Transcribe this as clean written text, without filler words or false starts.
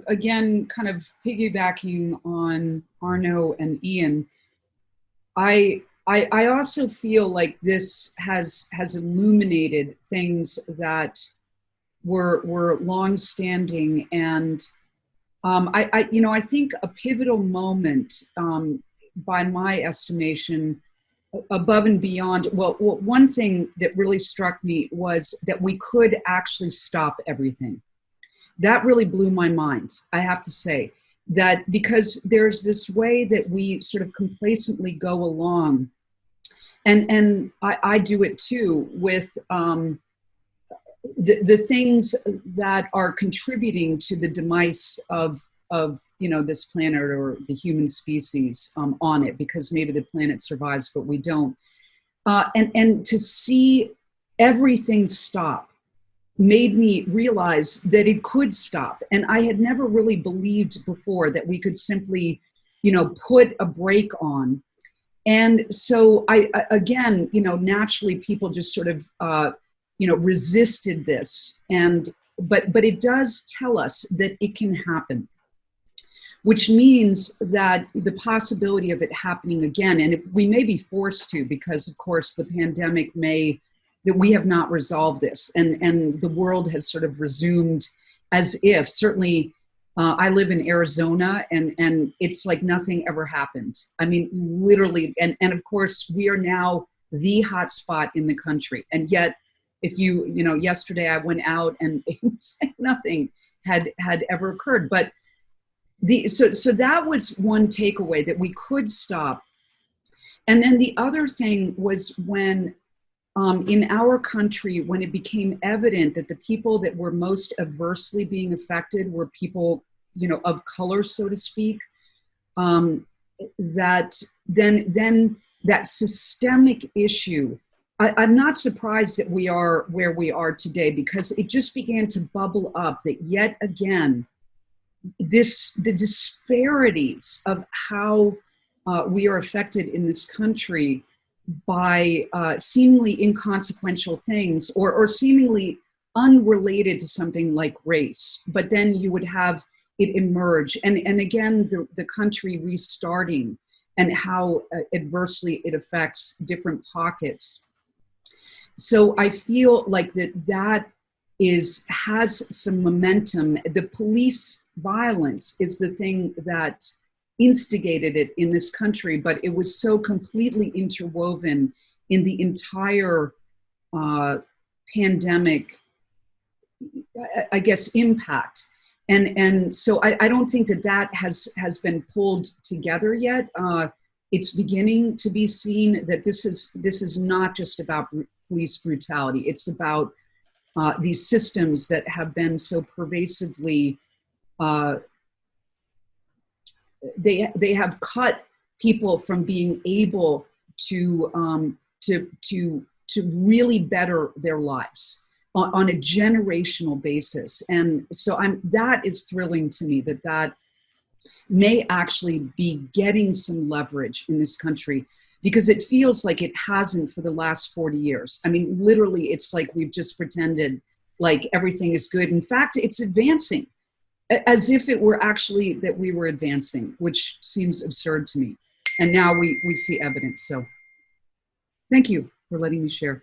again, kind of piggybacking on Arno and Ian, I also feel like this has illuminated things that were long-standing, and I think a pivotal moment, by my estimation, above and beyond. Well, one thing that really struck me was that we could actually stop everything. That really blew my mind, I have to say, that because there's this way that we sort of complacently go along, and I do it too, with the things that are contributing to the demise of this planet or the human species on it, because maybe the planet survives but we don't, and to see everything stop made me realize that it could stop. And I had never really believed before that we could simply put a brake on. And so I again, naturally people just sort of resisted this, but it does tell us that it can happen, which means that the possibility of it happening again, and we may be forced to, because of course the pandemic that we have not resolved this, and the world has sort of resumed as if, certainly I live in Arizona, and it's like nothing ever happened. I mean, literally, and of course we are now the hot spot in the country, and yet if yesterday I went out and it was like nothing had ever occurred. But so that was one takeaway, that we could stop. And then the other thing was when in our country, when it became evident that the people that were most adversely being affected were people, of color, so to speak, that then that systemic issue, I'm not surprised that we are where we are today, because it just began to bubble up that yet again, the disparities of how we are affected in this country by seemingly inconsequential things, or seemingly unrelated to something like race, but then you would have it emerge, and again the country restarting, and how adversely it affects different pockets. So I feel like that has some momentum. The police violence is the thing that instigated it in this country, but it was so completely interwoven in the entire pandemic, I guess, impact. And so I don't think that has been pulled together yet. It's beginning to be seen that this is not just about police brutality. It's about these systems that have been so pervasively, they have cut people from being able to really better their lives on a generational basis. And so that is thrilling to me, that may actually be getting some leverage in this country, because it feels like it hasn't for the last 40 years. I mean, literally, it's like we've just pretended like everything is good. In fact, it's advancing, as if it were actually that we were advancing, which seems absurd to me. And now we see evidence. So thank you for letting me share.